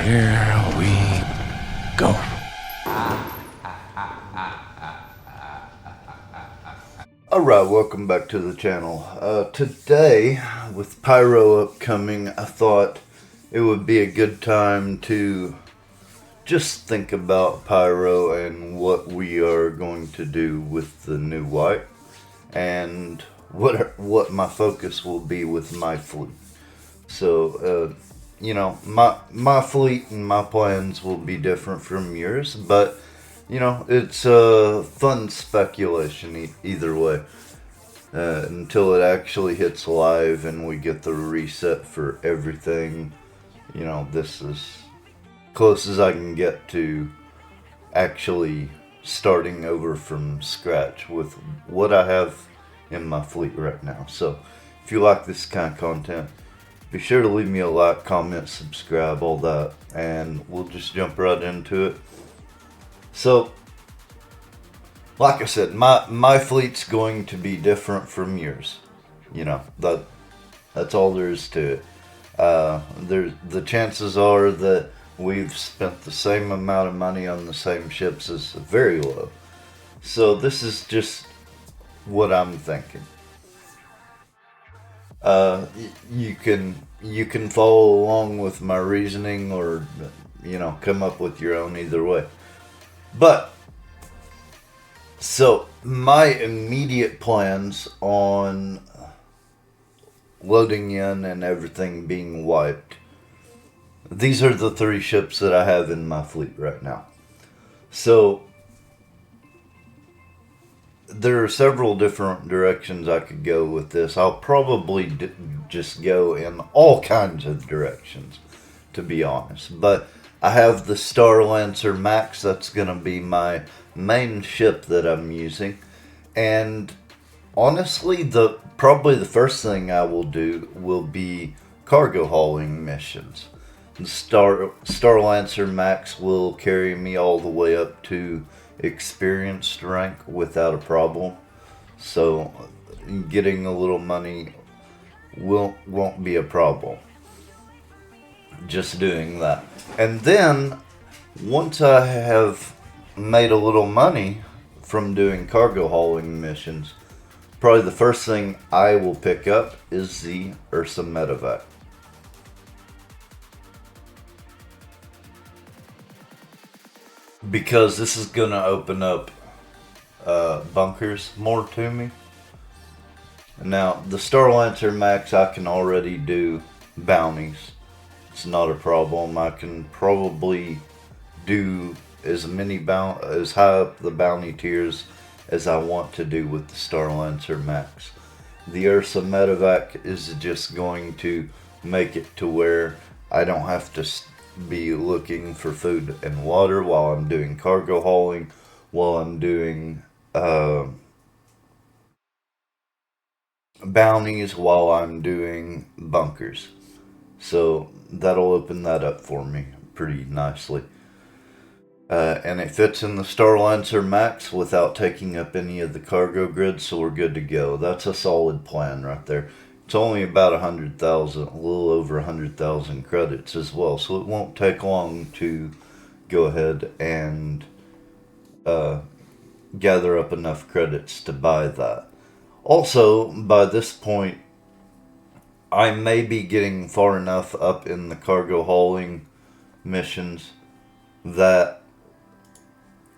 Here we go. Alright, welcome back to the channel. Today, with Pyro upcoming, I thought it would be a good time to just think about Pyro and what we are going to do with the new wipe, and what my focus will be with my fleet. So, my fleet and my plans will be different from yours, but it's fun speculation either way. Until it actually hits live and we get the reset for everything, this is close as I can get to actually starting over from scratch with what I have in my fleet right now. So, if you like this kind of content, be sure to leave me a like, comment, subscribe, all that, and we'll just jump right into it. So, like I said, my fleet's going to be different from yours. That's all there is to it. The chances are that we've spent the same amount of money on the same ships is very low. So this is just what I'm thinking. You can follow along with my reasoning, or come up with your own either way. But so my immediate plans on loading in and everything being wiped, these are the 3 ships that I have in my fleet right now. So there are several different directions I could go with this. I'll probably just go in all kinds of directions, to be honest. But I have the Star Lancer Max. That's going to be my main ship that I'm using. And honestly, probably the first thing I will do will be cargo hauling missions. The Star Lancer Max will carry me all the way up to experienced rank without a problem. So getting a little money won't be a problem. Just doing that. And then once I have made a little money from doing cargo hauling missions, probably the first thing I will pick up is the Ursa Medevac. Because this is going to open up bunkers more to me. Now, the Star Lancer Max, I can already do bounties. It's not a problem. I can probably do as high up the bounty tiers as I want to do with the Star Lancer Max. The Ursa Medevac is just going to make it to where I don't have to be looking for food and water while I'm doing cargo hauling, while I'm doing bounties, while I'm doing bunkers. So that'll open that up for me pretty nicely. And it fits in the Star Lancer Max without taking up any of the cargo grid, so we're good to go. That's a solid plan right there. It's only about 100,000, a little over 100,000 credits as well, so it won't take long to go ahead and gather up enough credits to buy that. Also, by this point, I may be getting far enough up in the cargo hauling missions that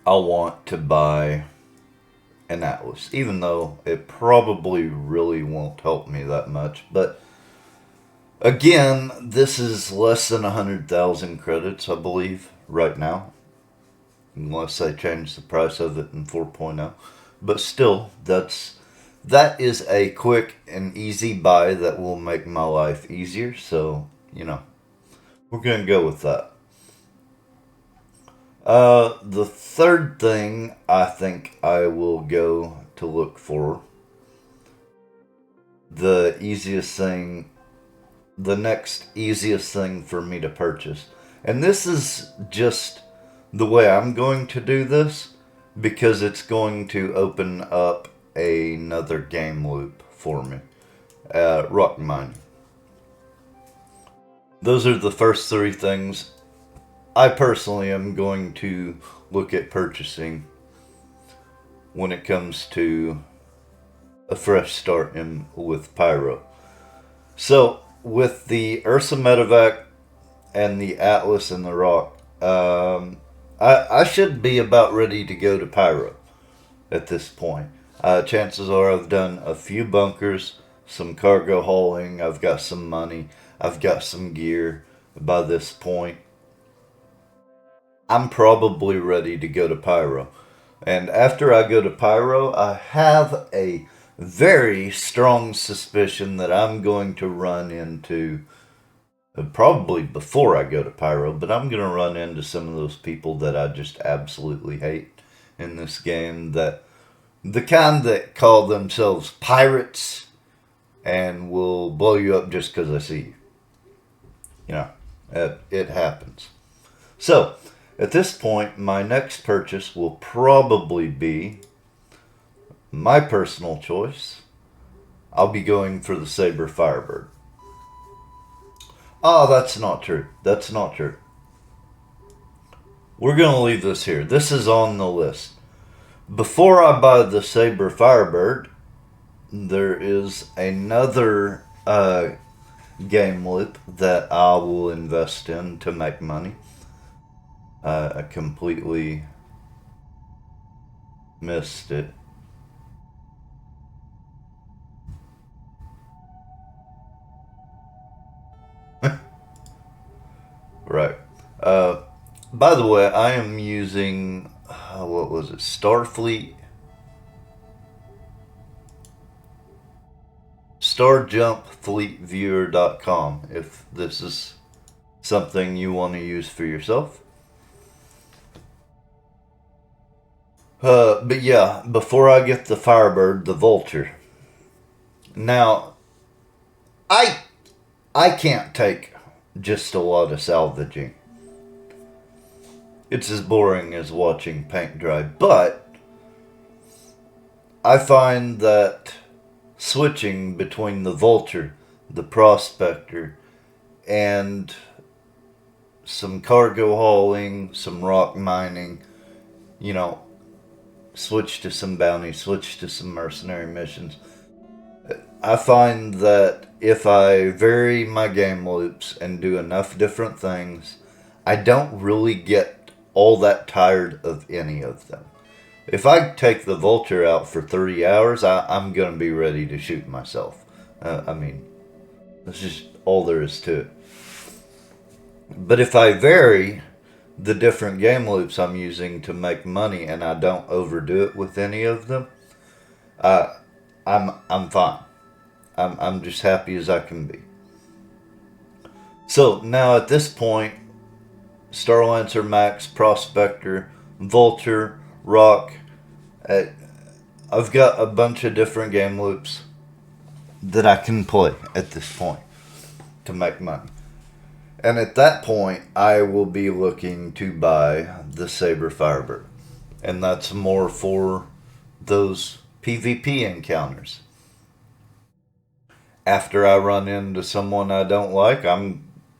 I'll want to buy an Atlas, even though it probably really won't help me that much. But again, this is less than 100,000 credits, I believe, right now, unless they change the price of it in 4.0. But still, that is a quick and easy buy that will make my life easier. So we're gonna go with that. The third thing I think I will go to look for, the next easiest thing for me to purchase. And this is just the way I'm going to do this, because it's going to open up another game loop for me. Rock mining. Those are the first 3 things I personally am going to look at purchasing when it comes to a fresh start in with Pyro. So with the Ursa Medevac and the Atlas and the Rock, I should be about ready to go to Pyro at this point. Chances are I've done a few bunkers, some cargo hauling, I've got some money, I've got some gear by this point. I'm probably ready to go to Pyro. And after I go to Pyro, I have a very strong suspicion that I'm going to run into, probably before I go to Pyro, but I'm going to run into some of those people that I just absolutely hate in this game. That the kind that call themselves pirates and will blow you up just because I see you. You know, it happens. So, at this point, my next purchase will probably be my personal choice. I'll be going for the Sabre Firebird. Oh, that's not true. That's not true. We're going to leave this here. This is on the list. Before I buy the Sabre Firebird, there is another game loop that I will invest in to make money. I completely missed it. Right. By the way, I am using, what was it? Starfleet. StarJumpFleetViewer.com if this is something you want to use for yourself. But yeah, before I get the Firebird, the Vulture. Now, I can't take just a lot of salvaging. It's as boring as watching paint dry, but I find that switching between the Vulture, the Prospector, and some cargo hauling, some rock mining, you know, switch to some bounty, switch to some mercenary missions. I find that if I vary my game loops and do enough different things, I don't really get all that tired of any of them. If I take the Vulture out for 30 hours, I'm going to be ready to shoot myself. I mean, that's just all there is to it. But if I vary the different game loops I'm using to make money and I don't overdo it with any of them, I'm fine. I'm just happy as I can be. So now at this point, Starlancer Max, Prospector, Vulture, Rock, I've got a bunch of different game loops that I can play at this point to make money. And at that point, I will be looking to buy the Sabre Firebird. And that's more for those PvP encounters. After I run into someone I don't like,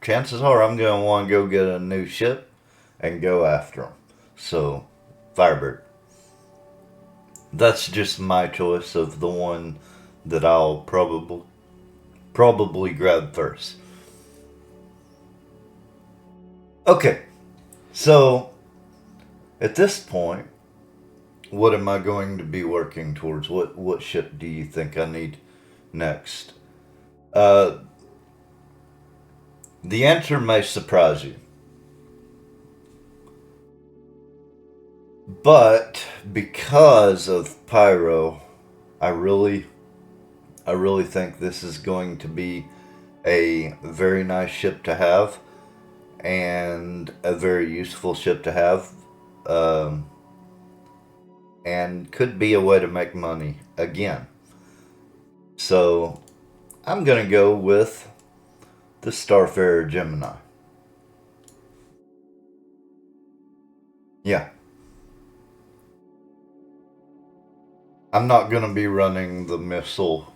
chances are I'm going to want to go get a new ship and go after them. So, Firebird. That's just my choice of the one that I'll probably grab first. Okay, so at this point, what am I going to be working towards? What ship do you think I need next? The answer may surprise you. But because of Pyro, I really think this is going to be a very nice ship to have and a very useful ship to have, and could be a way to make money again. So I'm going to go with the Starfarer Gemini. Yeah. I'm not going to be running the missile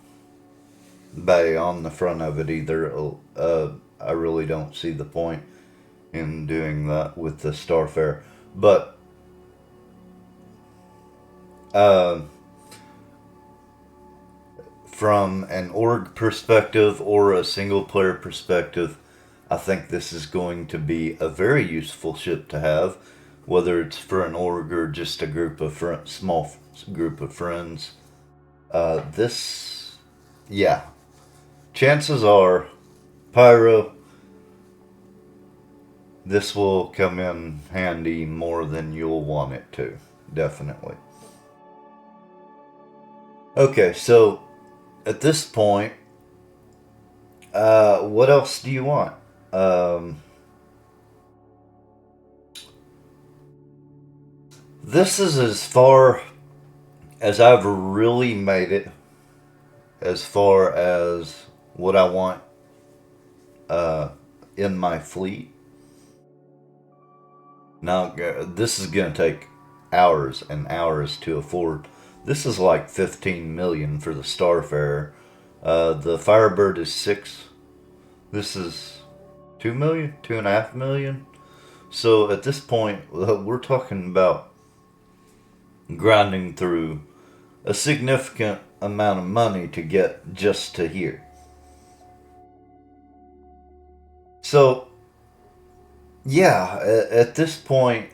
bay on the front of it either. I really don't see the point in doing that with the Starfare. But uh, from an org perspective or a single player perspective, I think this is going to be a very useful ship to have, whether it's for an org or just a group of small group of friends. This, yeah, chances are, Pyro, this will come in handy more than you'll want it to, definitely. Okay, so at this point, what else do you want? Um, this is as far as I've really made it, as far as what I want uh, in my fleet. Now, this is going to take hours and hours to afford. This is like 15 million for the Starfarer. The Firebird is 6. This is 2 million, 2.5 million. So at this point, we're talking about grinding through a significant amount of money to get just to here. So, yeah, at this point,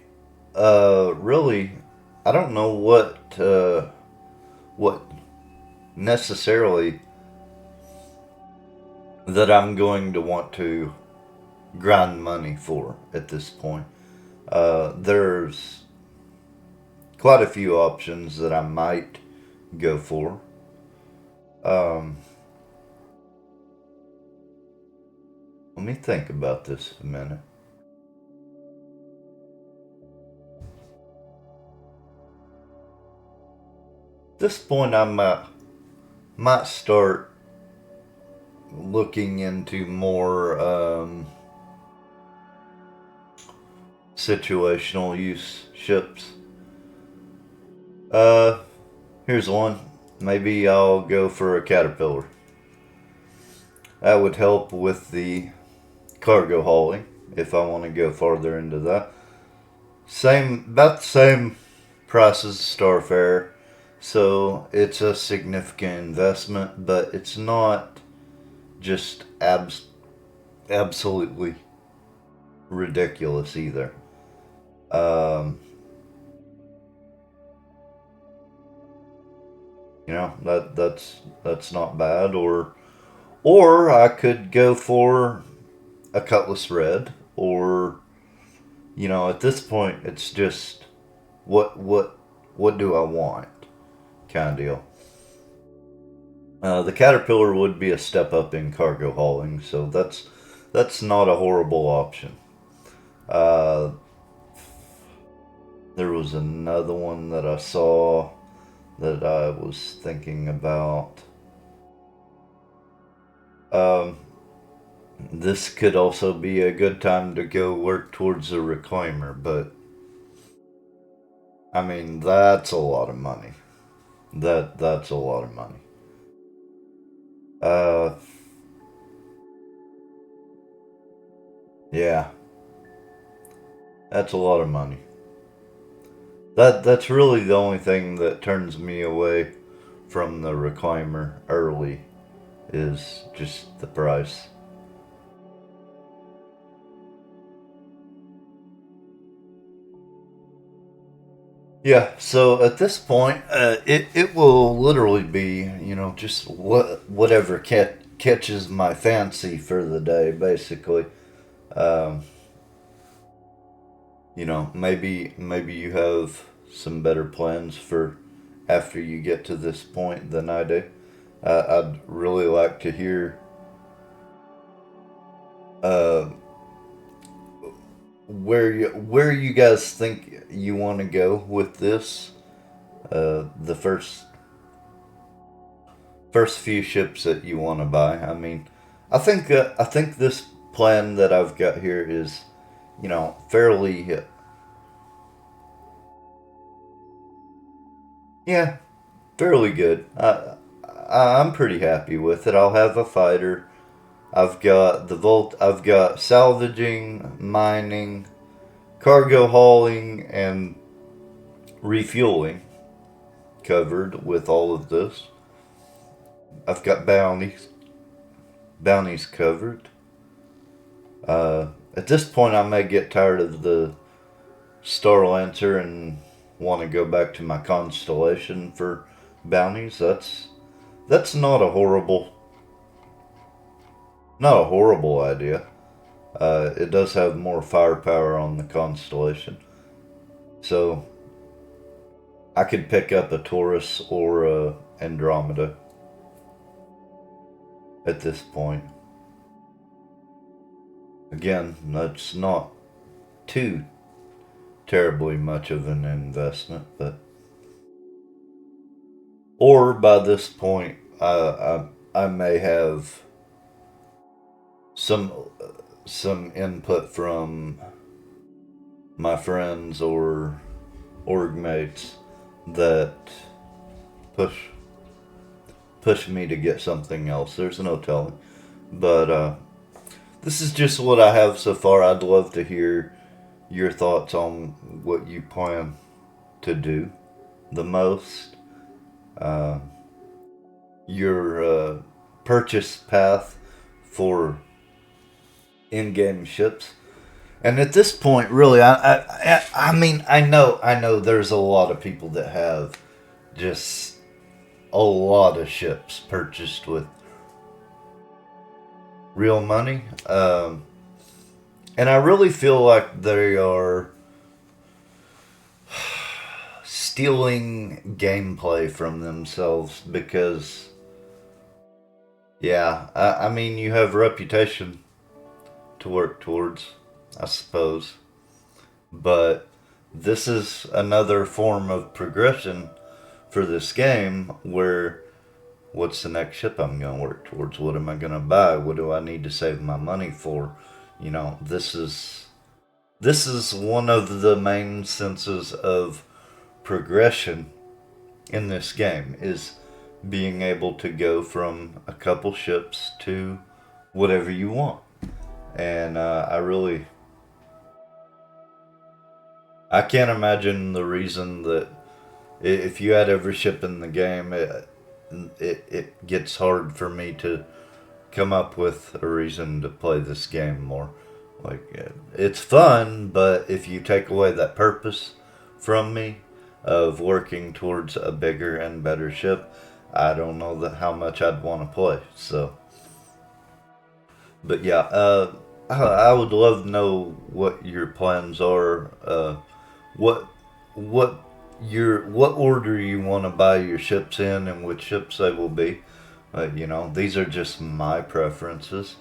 really, I don't know what necessarily that I'm going to want to grind money for at this point. There's quite a few options that I might go for. Um, Let me think about this a minute. At this point, I might start looking into more situational use ships. Uh, Here's one. Maybe I'll go for a Caterpillar. That would help with the cargo hauling if I want to go farther into that. About the same price as Starfare, so it's a significant investment, but it's not just absolutely ridiculous either. Um, that's not bad. Or I could go for a Cutlass Red, or at this point it's just what do I want, kind of deal. The Caterpillar would be a step up in cargo hauling, so that's not a horrible option. Uh, there was another one that I saw that I was thinking about. Um, this could also be a good time to go work towards a reclaimer, but I mean that's a lot of money. That's a lot of money. Uh, yeah, that's a lot of money. That's really the only thing that turns me away from the reclaimer early is just the price. Yeah, so at this point, it will literally be just whatever catches my fancy for the day, basically. Um, maybe you have some better plans for after you get to this point than I do. I'd really like to hear uh, where you guys think you want to go with this. The first few ships that you want to buy. I mean, I think this plan that I've got here is, fairly yeah, fairly good. I'm pretty happy with it. I'll have a fighter. I've got I've got salvaging, mining, cargo hauling, and refueling covered with all of this. I've got bounties covered. At this point, I may get tired of the Star Lancer and want to go back to my constellation for bounties. That's not a horrible idea. It does have more firepower on the constellation, so I could pick up a Taurus or a Andromeda at this point. Again, that's not too terribly much of an investment, but or by this point, I may have some input from my friends or org mates that push me to get something else. There's no telling, but this is just what I have so far. I'd love to hear your thoughts on what you plan to do the most, your purchase path for in-game ships. And at this point, really, I mean, I know there's a lot of people that have just a lot of ships purchased with real money. And I really feel like they are stealing gameplay from themselves because, yeah, I mean, you have reputation to work towards, I suppose. But this is another form of progression for this game where what's the next ship I'm going to work towards? What am I going to buy? What do I need to save my money for? You know, this is one of the main senses of progression in this game is being able to go from a couple ships to whatever you want. And I can't imagine the reason that if you had every ship in the game, it gets hard for me to come up with a reason to play this game more. Like, it's fun, but if you take away that purpose from me of working towards a bigger and better ship, I don't know how much I'd want to play. So, but yeah, I would love to know what your plans are. What order you want to buy your ships in, and which ships they will be. You know, these are just my preferences.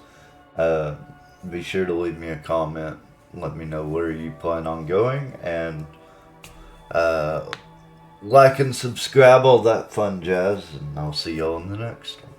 Be sure to leave me a comment. Let me know where you plan on going, and like and subscribe, all that fun jazz. And I'll see y'all in the next one.